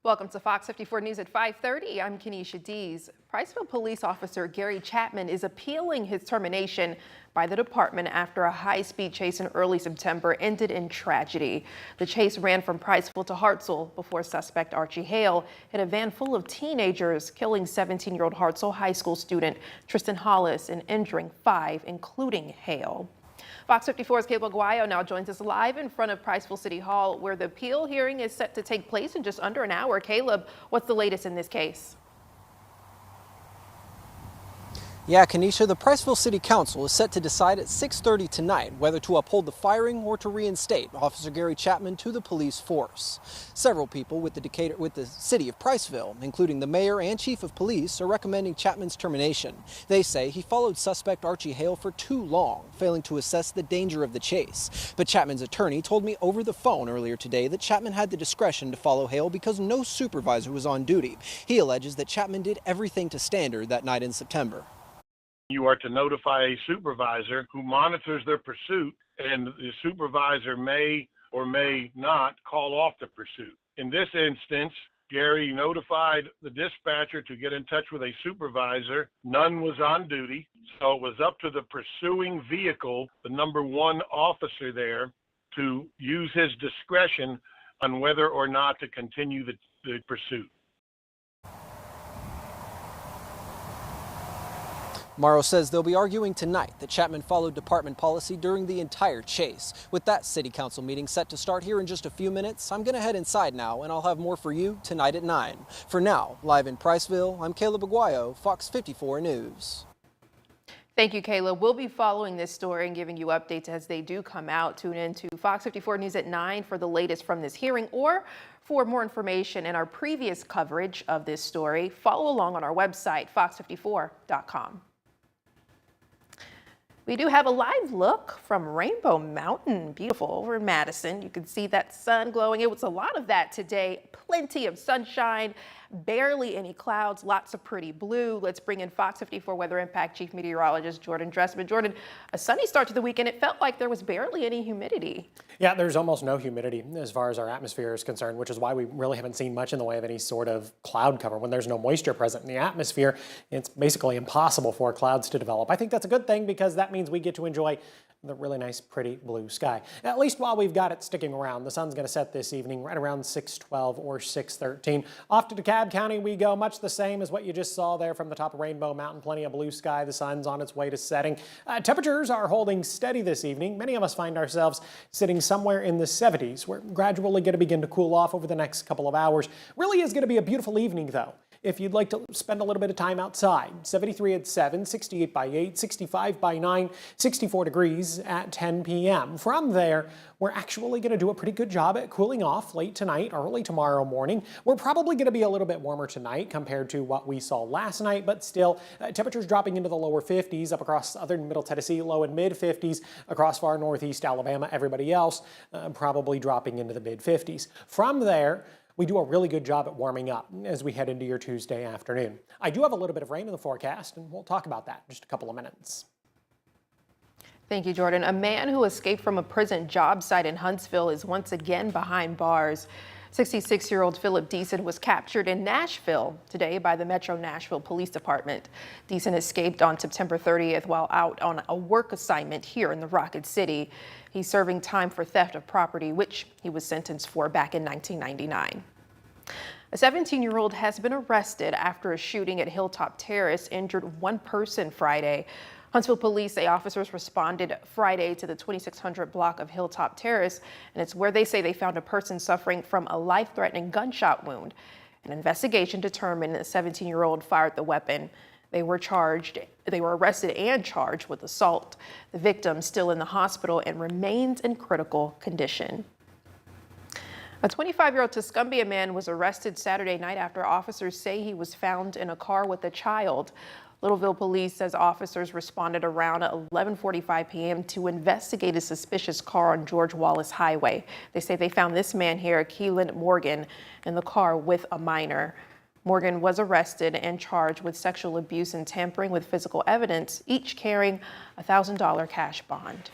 Welcome to Fox 54 News at 5:30. I'm Kenesha Dees. Priceville police officer Gary Chapman is appealing his termination by the department after a high-speed chase in early September ended in tragedy. The chase ran from Priceville to Hartselle before suspect Archie Hale hit a van full of teenagers, killing 17-year-old Hartselle High School student Tristan Hollis and injuring 5, including Hale. Fox 54's Caleb Aguayo now joins us live in front of Priceville City Hall, where the appeal hearing is set to take place in just under an hour. Caleb, what's the latest in this case? Yeah, Kenesha, the Priceville City Council is set to decide at 6:30 tonight whether to uphold the firing or to reinstate Officer Gary Chapman to the police force. Several people with the city of Priceville, including the mayor and chief of police, are recommending Chapman's termination. They say he followed suspect Archie Hale for too long, failing to assess the danger of the chase. But Chapman's attorney told me over the phone earlier today that Chapman had the discretion to follow Hale because no supervisor was on duty. He alleges that Chapman did everything to standard that night in September. You are to notify a supervisor who monitors their pursuit, and the supervisor may or may not call off the pursuit. In this instance, Gary notified the dispatcher to get in touch with a supervisor. None was on duty, so it was up to the pursuing vehicle, the number 1 officer there, to use his discretion on whether or not to continue the pursuit. Morrow says they'll be arguing tonight that Chapman followed department policy during the entire chase. With that city council meeting set to start here in just a few minutes, I'm going to head inside now, and I'll have more for you tonight at 9. For now, live in Priceville, I'm Caleb Aguayo, Fox 54 News. Thank you, Caleb. We'll be following this story and giving you updates as they do come out. Tune in to Fox 54 News at 9 for the latest from this hearing, or for more information and our previous coverage of this story, follow along on our website, fox54.com. We do have a live look from Rainbow Mountain, beautiful, over in Madison. You can see that sun glowing. It was a lot of that today. Plenty of sunshine, barely any clouds, lots of pretty blue. Let's bring in Fox 54 Weather Impact Chief Meteorologist Jordan Dressman. Jordan, a sunny start to the weekend. It felt like there was barely any humidity. Yeah, there's almost no humidity as far as our atmosphere is concerned, which is why we really haven't seen much in the way of any sort of cloud cover. When there's no moisture present in the atmosphere, it's basically impossible for clouds to develop. I think that's a good thing because that means we get to enjoy the really nice, pretty blue sky. At least while we've got it sticking around. The sun's going to set this evening right around 6:12 or 6:13. Off to DeKalb County we go, much the same as what you just saw there from the top of Rainbow Mountain. Plenty of blue sky. The sun's on its way to setting. Temperatures are holding steady this evening. Many of us find ourselves sitting somewhere in the 70s. We're gradually going to begin to cool off over the next couple of hours. Really is going to be a beautiful evening, though, if you'd like to spend a little bit of time outside. 73 at 7, 68 by 8, 65 by 9, 64 degrees at 10 p.m. From there, we're actually going to do a pretty good job at cooling off late tonight, early tomorrow morning. We're probably going to be a little bit warmer tonight compared to what we saw last night, but still, temperatures dropping into the lower 50s up across southern Middle Tennessee, low and mid 50s across far northeast Alabama. Everybody else probably dropping into the mid 50s. From there, we do a really good job at warming up as we head into your Tuesday afternoon. I do have a little bit of rain in the forecast, and we'll talk about that in just a couple of minutes. Thank you, Jordan. A man who escaped from a prison job site in Huntsville is once again behind bars. 66-year-old Philip Deason was captured in Nashville today by the Metro Nashville Police Department. Deason escaped on September 30th while out on a work assignment here in the Rocket City. He's serving time for theft of property, which he was sentenced for back in 1999. A 17-year-old has been arrested after a shooting at Hilltop Terrace injured one person Friday. Huntsville police say officers responded Friday to the 2600 block of Hilltop Terrace, and it's where they say they found a person suffering from a life-threatening gunshot wound. An investigation determined the 17-year-old fired the weapon. They were arrested and charged with assault. The victim still in the hospital and remains in critical condition. A 25-year-old Tuscumbia man was arrested Saturday night after officers say he was found in a car with a child. Littleville police says officers responded around 11:45 p.m. to investigate a suspicious car on George Wallace Highway. They say they found this man here, Keelan Morgan, in the car with a minor. Morgan was arrested and charged with sexual abuse and tampering with physical evidence, each carrying a $1,000 cash bond.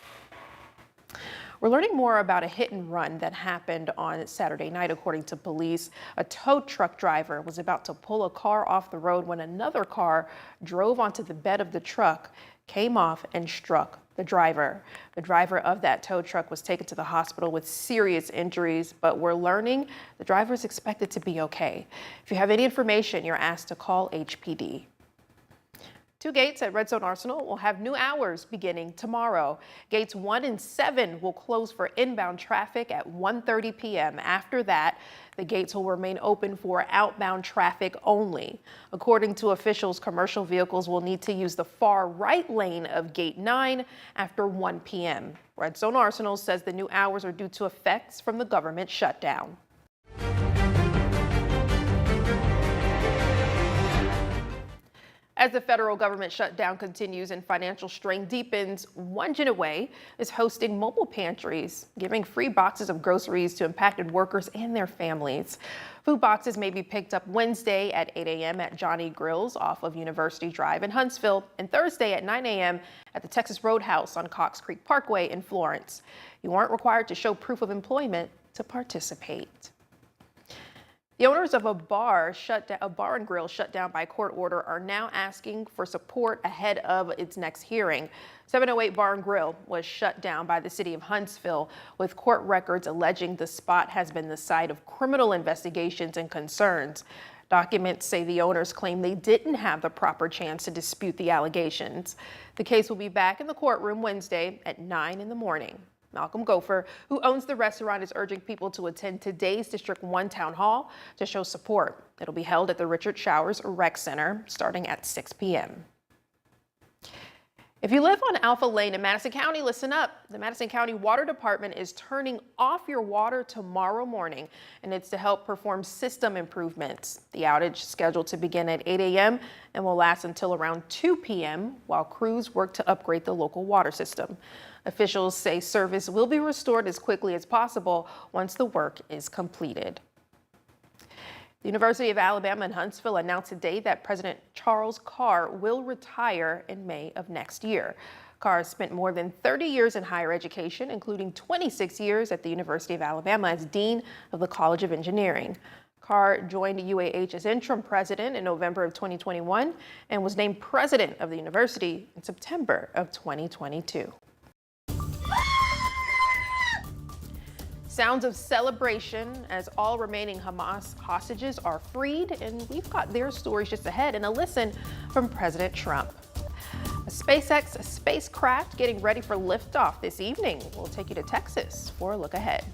We're learning more about a hit and run that happened on Saturday night, according to police. A tow truck driver was about to pull a car off the road when another car drove onto the bed of the truck, came off and struck the driver. The driver of that tow truck was taken to the hospital with serious injuries, but we're learning the driver is expected to be okay. If you have any information, you're asked to call HPD. Two gates at Red Zone Arsenal will have new hours beginning tomorrow. Gates 1 and 7 will close for inbound traffic at 1:30 p.m. After that, the gates will remain open for outbound traffic only. According to officials, commercial vehicles will need to use the far right lane of Gate 9 after 1 p.m. Red Zone Arsenal says the new hours are due to effects from the government shutdown. As the federal government shutdown continues and financial strain deepens, One Gin Away is hosting mobile pantries, giving free boxes of groceries to impacted workers and their families. Food boxes may be picked up Wednesday at 8 a.m. at Johnny Grill's off of University Drive in Huntsville, and Thursday at 9 a.m. at the Texas Roadhouse on Cox Creek Parkway in Florence. You aren't required to show proof of employment to participate. The owners of a bar and grill shut down by court order are now asking for support ahead of its next hearing. 708 Bar and Grill was shut down by the city of Huntsville, with court records alleging the spot has been the site of criminal investigations and concerns. Documents say the owners claim they didn't have the proper chance to dispute the allegations. The case will be back in the courtroom Wednesday at 9 in the morning. Malcolm Gopher, who owns the restaurant, is urging people to attend today's District 1 Town Hall to show support. It'll be held at the Richard Showers Rec Center starting at 6 p.m. If you live on Alpha Lane in Madison County, listen up. The Madison County Water Department is turning off your water tomorrow morning, and it's to help perform system improvements. The outage is scheduled to begin at 8 a.m. and will last until around 2 p.m. while crews work to upgrade the local water system. Officials say service will be restored as quickly as possible once the work is completed. The University of Alabama in Huntsville announced today that President Charles Carr will retire in May of next year. Carr spent more than 30 years in higher education, including 26 years at the University of Alabama as Dean of the College of Engineering. Carr joined UAH as interim president in November of 2021 and was named president of the university in September of 2022. Sounds of celebration as all remaining Hamas hostages are freed, and we've got their stories just ahead and a listen from President Trump. A SpaceX spacecraft getting ready for liftoff this evening. We'll take you to Texas for a look ahead.